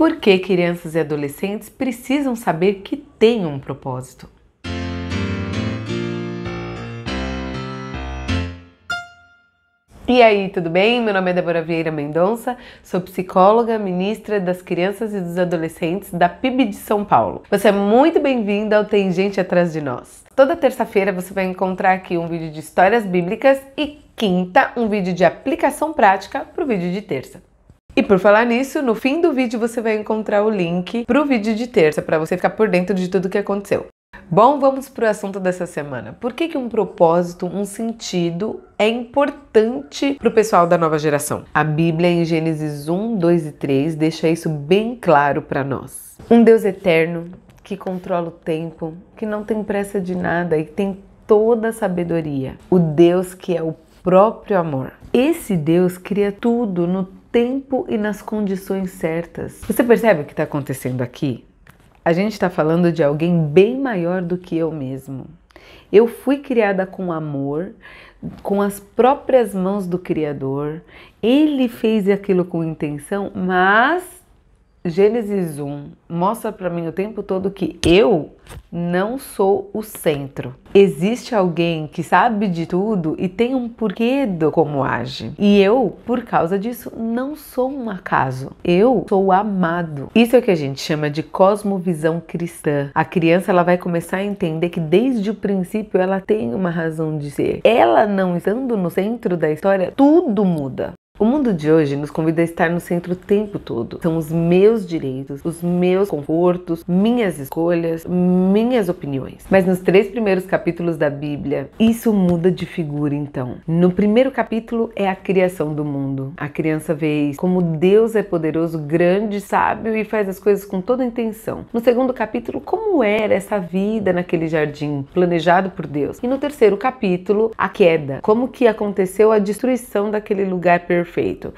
Por que crianças e adolescentes precisam saber que têm um propósito? E aí, tudo bem? Meu nome é Débora Vieira Mendonça, sou psicóloga, ministra das crianças e dos adolescentes da PIB de São Paulo. Você é muito bem-vindo ao Tem Gente Atrás de Nós. Toda terça-feira você vai encontrar aqui um vídeo de histórias bíblicas e quinta, um vídeo de aplicação prática para o vídeo de terça. E por falar nisso, no fim do vídeo você vai encontrar o link para o vídeo de terça, para você ficar por dentro de tudo que aconteceu. Bom, vamos para o assunto dessa semana. Por que um propósito, um sentido é importante para o pessoal da nova geração? A Bíblia, em Gênesis 1, 2 e 3, deixa isso bem claro para nós. Um Deus eterno, que controla o tempo, que não tem pressa de nada e tem toda a sabedoria. O Deus que é o próprio amor. Esse Deus cria tudo no tempo e nas condições certas. Você percebe o que está acontecendo aqui? A gente está falando de alguém bem maior do que eu mesmo. Eu fui criada com amor, com as próprias mãos do Criador. Ele fez aquilo com intenção, mas Gênesis 1 mostra para mim o tempo todo que eu não sou o centro. Existe alguém que sabe de tudo e tem um porquê do como age. E eu, por causa disso, não sou um acaso. Eu sou amado. Isso é o que a gente chama de cosmovisão cristã. A criança ela vai começar a entender que desde o princípio ela tem uma razão de ser. Ela não estando no centro da história, tudo muda. O mundo de hoje nos convida a estar no centro o tempo todo. São os meus direitos, os meus confortos, minhas escolhas, minhas opiniões. Mas nos 3 primeiros capítulos da Bíblia, isso muda de figura então. No primeiro capítulo é a criação do mundo. A criança vê isso, como Deus é poderoso, grande, sábio e faz as coisas com toda a intenção. No segundo capítulo, como era essa vida naquele jardim, planejado por Deus. E no terceiro capítulo, a queda. Como que aconteceu a destruição daquele lugar perfeito.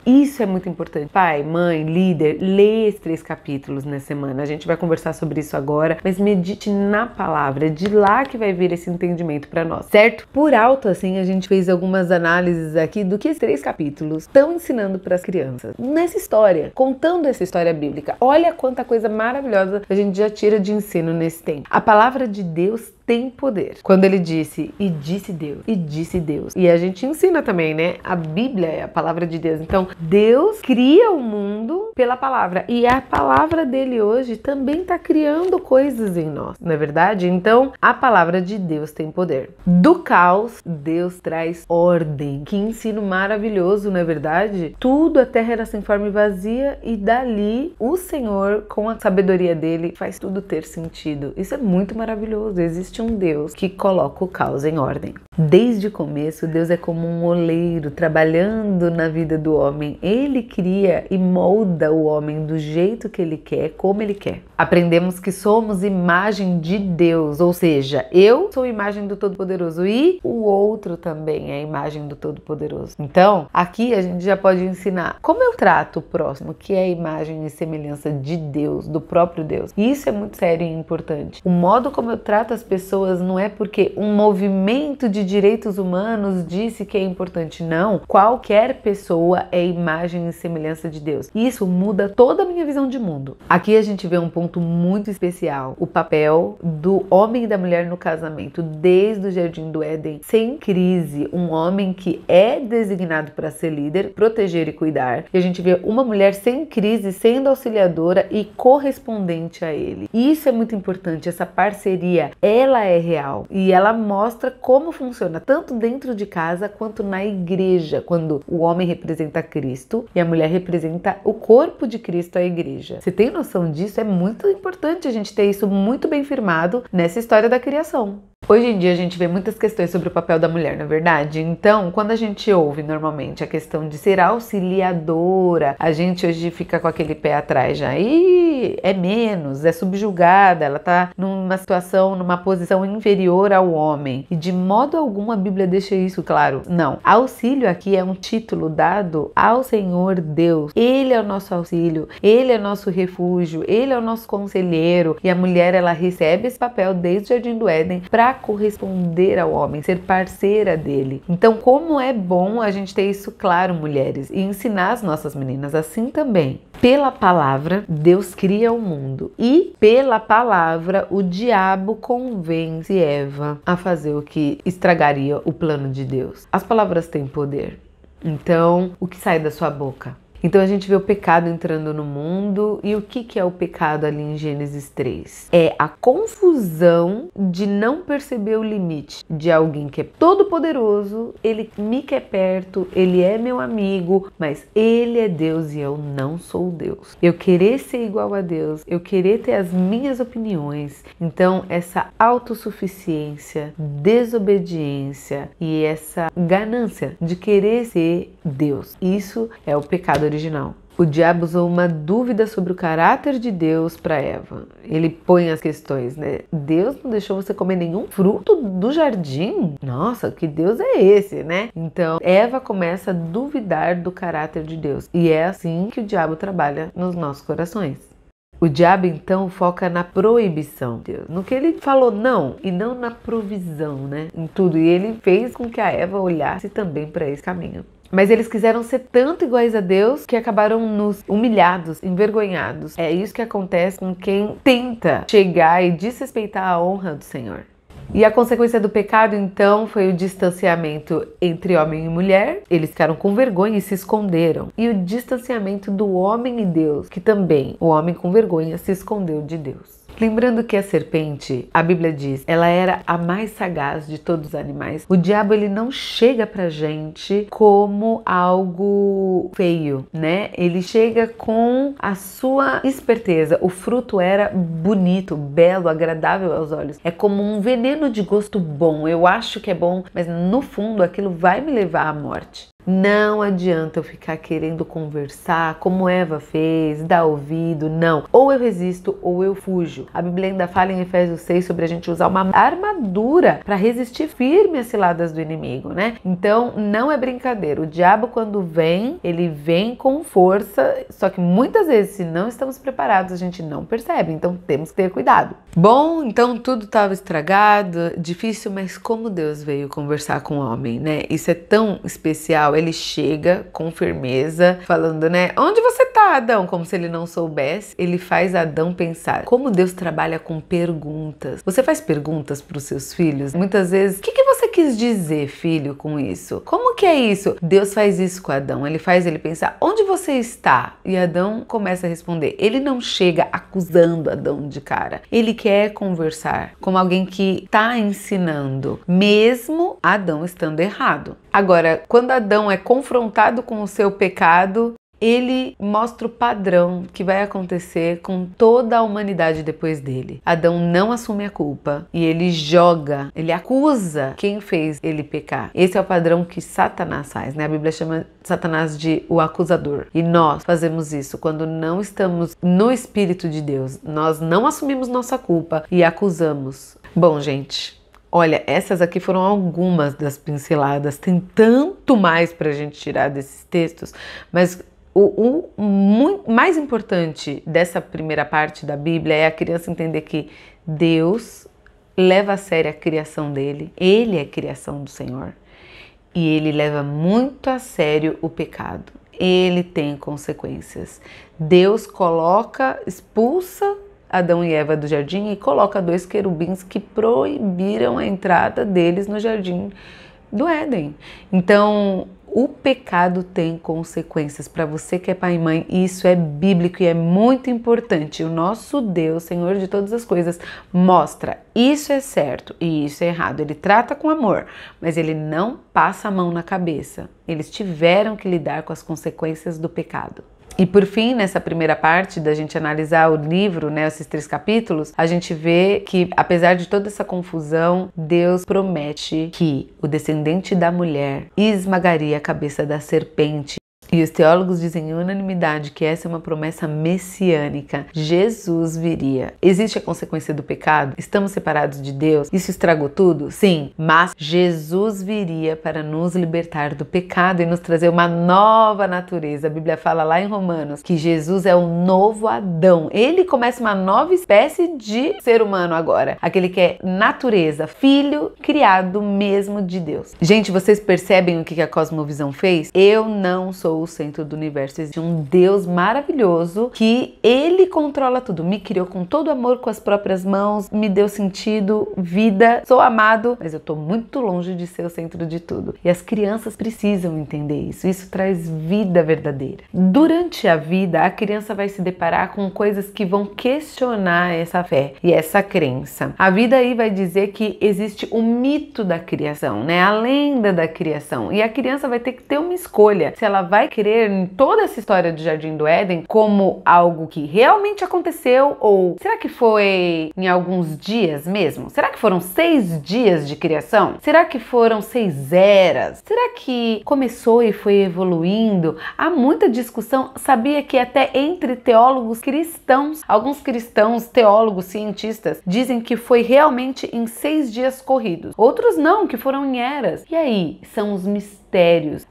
Isso é muito importante. Pai, mãe, líder, lê esses 3 capítulos na semana. A gente vai conversar sobre isso agora, mas medite na palavra. É de lá que vai vir esse entendimento para nós, certo? Por alto, assim, a gente fez algumas análises aqui do que esses 3 capítulos estão ensinando para as crianças. Nessa história, contando essa história bíblica, olha quanta coisa maravilhosa a gente já tira de ensino nesse tempo. A palavra de Deus tem poder. Quando ele disse, e disse Deus, e disse Deus. E a gente ensina também, né? A Bíblia é a palavra de Deus. Então, Deus cria o mundo pela palavra. E a palavra dele hoje também está criando coisas em nós, não é verdade? Então, a palavra de Deus tem poder. Do caos, Deus traz ordem. Que ensino maravilhoso, não é verdade? Tudo, a terra era sem forma e vazia, e dali, o Senhor, com a sabedoria dele, faz tudo ter sentido. Isso é muito maravilhoso. Existe um Deus que coloca o caos em ordem. Desde o começo, Deus é como um oleiro trabalhando na vida do homem. Ele cria e molda o homem do jeito que ele quer, como ele quer. Aprendemos que somos imagem de Deus, ou seja, eu sou imagem do Todo-Poderoso e o outro também é imagem do Todo-Poderoso. Então, aqui a gente já pode ensinar como eu trato o próximo, que é a imagem e semelhança de Deus, do próprio Deus. E isso é muito sério e importante. O modo como eu trato as pessoas não é porque um movimento de direitos humanos disse que é importante, não. Qualquer pessoa é imagem e semelhança de Deus. Isso muda toda a minha visão de mundo. Aqui a gente vê um ponto muito especial, o papel do homem e da mulher no casamento, desde o Jardim do Éden, sem crise, um homem que é designado para ser líder, proteger e cuidar, e a gente vê uma mulher sem crise, sendo auxiliadora e correspondente a ele. E isso é muito importante, essa parceria, ela é real e ela mostra como funciona tanto dentro de casa quanto na igreja, quando o homem representa Cristo e a mulher representa o corpo de Cristo, a igreja. Você tem noção disso? É muito importante a gente ter isso muito bem firmado nessa história da criação. Hoje em dia a gente vê muitas questões sobre o papel da mulher, não é verdade? Então, quando a gente ouve normalmente a questão de ser auxiliadora, a gente hoje fica com aquele pé atrás já. E é menos, é subjugada, ela tá numa situação, numa posição inferior ao homem. E de modo algum a Bíblia deixa isso claro. Não. Auxílio aqui é um título dado ao Senhor Deus. Ele é o nosso auxílio, ele é o nosso refúgio, ele é o nosso conselheiro. E a mulher, ela recebe esse papel desde o Jardim do Éden para corresponder ao homem, ser parceira dele. Então, como é bom a gente ter isso claro, mulheres, e ensinar as nossas meninas assim também. Pela palavra, Deus cria o mundo. E pela palavra, o diabo convence Eva a fazer o que estragaria o plano de Deus. As palavras têm poder. Então, o que sai da sua boca? Então a gente vê o pecado entrando no mundo. E o que é o pecado ali em Gênesis 3? É a confusão de não perceber o limite de alguém que é todo poderoso, ele me quer perto, ele é meu amigo, mas ele é Deus e eu não sou Deus. Eu querer ser igual a Deus, eu querer ter as minhas opiniões. Então essa autossuficiência, desobediência e essa ganância de querer ser Deus, isso é o pecado original. O diabo usou uma dúvida sobre o caráter de Deus para Eva. Ele põe as questões, né? Deus não deixou você comer nenhum fruto do jardim? Nossa, que Deus é esse, né? Então, Eva começa a duvidar do caráter de Deus. E é assim que o diabo trabalha nos nossos corações. O diabo, então, foca na proibição de Deus, no que ele falou não, e não na provisão, né? Em tudo. E ele fez com que a Eva olhasse também para esse caminho. Mas eles quiseram ser tanto iguais a Deus que acabaram nos humilhados, envergonhados. É isso que acontece com quem tenta chegar e desrespeitar a honra do Senhor. E a consequência do pecado, então, foi o distanciamento entre homem e mulher. Eles ficaram com vergonha e se esconderam. E o distanciamento do homem e Deus, que também o homem com vergonha se escondeu de Deus. Lembrando que a serpente, a Bíblia diz, ela era a mais sagaz de todos os animais. O diabo, ele não chega pra gente como algo feio, né? Ele chega com a sua esperteza. O fruto era bonito, belo, agradável aos olhos. É como um veneno de gosto bom. Eu acho que é bom, mas no fundo aquilo vai me levar à morte. Não adianta eu ficar querendo conversar como Eva fez, dar ouvido, não. Ou eu resisto ou eu fujo. A Bíblia ainda fala em Efésios 6 sobre a gente usar uma armadura para resistir firme às ciladas do inimigo, né? Então não é brincadeira. O diabo, quando vem, ele vem com força, só que muitas vezes, se não estamos preparados, a gente não percebe. Então temos que ter cuidado. Bom, então tudo estava estragado, difícil, mas como Deus veio conversar com o homem, né? Isso é tão especial. Ele chega com firmeza, falando, né? Onde você tá, Adão? Como se ele não soubesse. Ele faz Adão pensar. Como Deus trabalha com perguntas. Você faz perguntas para os seus filhos? Muitas vezes, o que você quis dizer, filho, com isso? Como que é isso? Deus faz isso com Adão. Ele faz ele pensar, onde você está? E Adão começa a responder. Ele não chega acusando Adão de cara. Ele quer conversar como alguém que está ensinando, mesmo Adão estando errado. Agora, quando Adão é confrontado com o seu pecado, ele mostra o padrão que vai acontecer com toda a humanidade depois dele. Adão não assume a culpa e ele joga, ele acusa quem fez ele pecar. Esse é o padrão que Satanás faz, né? A Bíblia chama Satanás de o acusador. E nós fazemos isso quando não estamos no Espírito de Deus. Nós não assumimos nossa culpa e acusamos. Bom, gente, olha, essas aqui foram algumas das pinceladas. Tem tanto mais para a gente tirar desses textos, mas o mais importante dessa primeira parte da Bíblia é a criança entender que Deus leva a sério a criação dele. Ele é a criação do Senhor. E ele leva muito a sério o pecado. Ele tem consequências. Deus expulsa Adão e Eva do jardim e coloca 2 querubins que proibiram a entrada deles no jardim do Éden. Então, o pecado tem consequências para você que é pai e mãe, e isso é bíblico e é muito importante. O nosso Deus, Senhor de todas as coisas, mostra isso é certo e isso é errado. Ele trata com amor, mas ele não passa a mão na cabeça. Eles tiveram que lidar com as consequências do pecado. E por fim, nessa primeira parte da gente analisar o livro, né, esses 3 capítulos, a gente vê que, apesar de toda essa confusão, Deus promete que o descendente da mulher esmagaria a cabeça da serpente. E os teólogos dizem em unanimidade que essa é uma promessa messiânica. Jesus viria. Existe a consequência do pecado? Estamos separados de Deus? Isso estragou tudo? Sim, mas Jesus viria para nos libertar do pecado e nos trazer uma nova natureza. A Bíblia fala lá em Romanos que Jesus é o novo Adão. Ele começa uma nova espécie de ser humano agora. Aquele que é natureza, filho criado mesmo de Deus. Gente, vocês percebem o que a Cosmovisão fez? Eu não sou o centro do universo. Existe um Deus maravilhoso que Ele controla tudo. Me criou com todo amor, com as próprias mãos, me deu sentido, vida, sou amado, mas eu tô muito longe de ser o centro de tudo. E as crianças precisam entender isso. Isso traz vida verdadeira. Durante a vida, a criança vai se deparar com coisas que vão questionar essa fé e essa crença. A vida aí vai dizer que existe o mito da criação, né? A lenda da criação. E a criança vai ter que ter uma escolha. Se ela vai crer em toda essa história do Jardim do Éden como algo que realmente aconteceu, ou será que foi em alguns dias mesmo? Será que foram 6 dias de criação? Será que foram 6 eras? Será que começou e foi evoluindo? Há muita discussão. Sabia que até entre teólogos cristãos, alguns cristãos, teólogos, cientistas, dizem que foi realmente em 6 dias corridos. Outros não, que foram em eras. E aí, são os mistérios.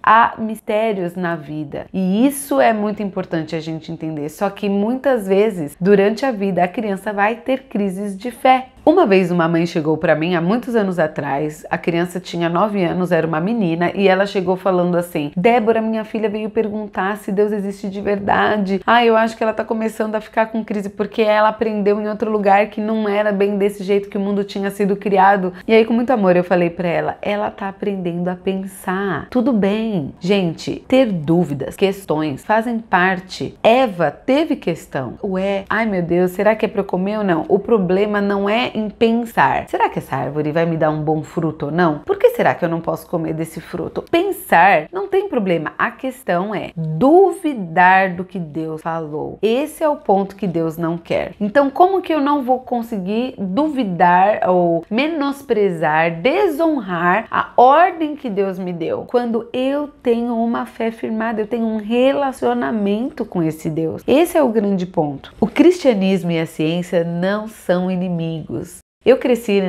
Há mistérios na vida. E isso é muito importante a gente entender. Só que muitas vezes, durante a vida, a criança vai ter crises de fé. Uma vez uma mãe chegou para mim há muitos anos atrás, a criança tinha 9 anos, era uma menina, e ela chegou falando assim: Débora, minha filha veio perguntar se Deus existe de verdade. Eu acho que ela tá começando a ficar com crise porque ela aprendeu em outro lugar que não era bem desse jeito que o mundo tinha sido criado. E aí, com muito amor, eu falei para ela tá aprendendo a pensar. Tudo bem. Gente, ter dúvidas, questões, fazem parte. Eva teve questão. Ai meu Deus, será que é para eu comer ou não? O problema não é em pensar, será que essa árvore vai me dar um bom fruto ou não? Por que será que eu não posso comer desse fruto? Pensar não tem problema, a questão é duvidar do que Deus falou. Esse é o ponto que Deus não quer. Então, como que eu não vou conseguir duvidar ou menosprezar, desonrar a ordem que Deus me deu? Quando eu tenho uma fé firmada, eu tenho um relacionamento com esse Deus. Esse é o grande ponto. O cristianismo e a ciência não são inimigos. Eu cresci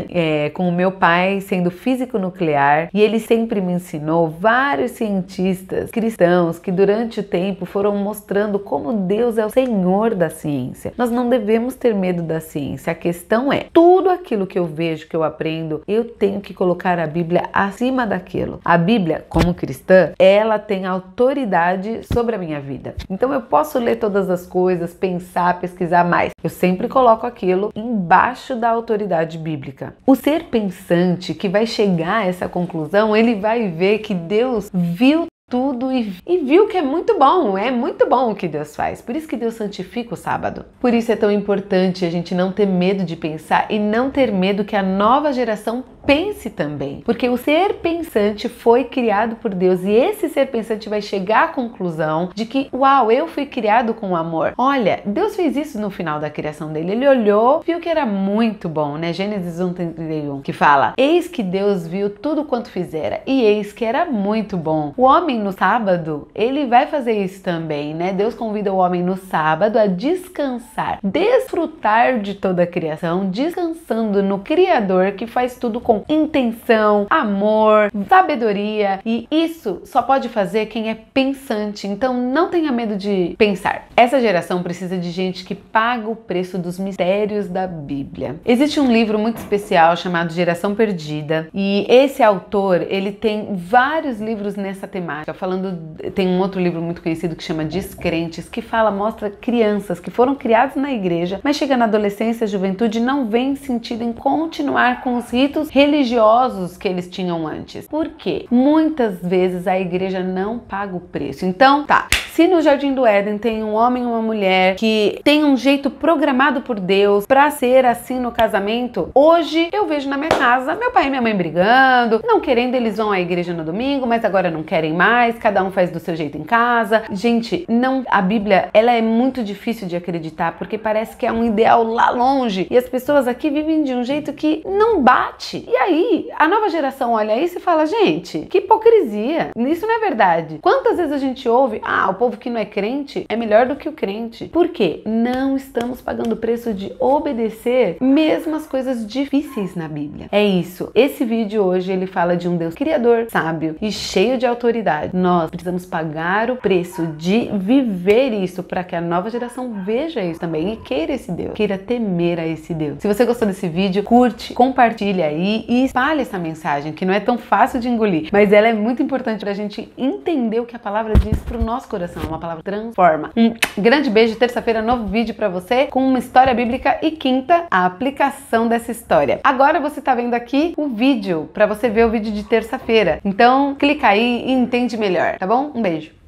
com o meu pai sendo físico nuclear e ele sempre me ensinou vários cientistas cristãos que durante o tempo foram mostrando como Deus é o Senhor da ciência. Nós não devemos ter medo da ciência. A questão é, tudo aquilo que eu vejo, que eu aprendo, eu tenho que colocar a Bíblia acima daquilo. A Bíblia, como cristã, ela tem autoridade sobre a minha vida. Então eu posso ler todas as coisas, pensar, pesquisar mais. Eu sempre coloco aquilo embaixo da autoridade bíblica. O ser pensante que vai chegar a essa conclusão, ele vai ver que Deus viu tudo e viu que é muito bom o que Deus faz. Por isso que Deus santifica o sábado. Por isso é tão importante a gente não ter medo de pensar e não ter medo que a nova geração pense também. Porque o ser pensante foi criado por Deus e esse ser pensante vai chegar à conclusão de que, uau, eu fui criado com amor. Olha, Deus fez isso no final da criação dele. Ele olhou, viu que era muito bom, né? Gênesis 1:31, que fala: eis que Deus viu tudo quanto fizera e eis que era muito bom. O homem no sábado, ele vai fazer isso também, né? Deus convida o homem no sábado a descansar, desfrutar de toda a criação, descansando no Criador que faz tudo com intenção, amor, sabedoria, e isso só pode fazer quem é pensante. Então não tenha medo de pensar. Essa geração precisa de gente que paga o preço dos mistérios da Bíblia. Existe um livro muito especial chamado Geração Perdida e esse autor, ele tem vários livros nessa temática. Tem um outro livro muito conhecido que chama Descrentes, que mostra crianças que foram criadas na igreja, mas chega na adolescência, juventude, não vem sentido em continuar com os ritos religiosos que eles tinham antes. Por quê? Muitas vezes a igreja não paga o preço. Então, se no Jardim do Éden tem um homem e uma mulher que tem um jeito programado por Deus pra ser assim no casamento, hoje eu vejo na minha casa meu pai e minha mãe brigando, não querendo, eles vão à igreja no domingo, mas agora não querem mais, cada um faz do seu jeito em casa. Gente, a Bíblia, ela é muito difícil de acreditar, porque parece que é um ideal lá longe, e as pessoas aqui vivem de um jeito que não bate. E aí, a nova geração olha isso e fala: gente, que hipocrisia, isso não é verdade. Quantas vezes a gente ouve: o povo que não é crente é melhor do que o crente. Por quê? Não estamos pagando o preço de obedecer mesmo as coisas difíceis na Bíblia. É isso. Esse vídeo hoje ele fala de um Deus criador, sábio e cheio de autoridade. Nós precisamos pagar o preço de viver isso para que a nova geração veja isso também e queira esse Deus, queira temer a esse Deus. Se você gostou desse vídeo, curte, compartilha aí e espalhe essa mensagem que não é tão fácil de engolir, mas ela é muito importante para a gente entender o que a palavra diz para o nosso coração. Uma palavra que transforma. Um grande beijo. Terça-feira, novo vídeo para você com uma história bíblica e quinta, a aplicação dessa história. Agora você tá vendo aqui o vídeo para você ver o vídeo de terça-feira. Então, clica aí e entende melhor, tá bom? Um beijo.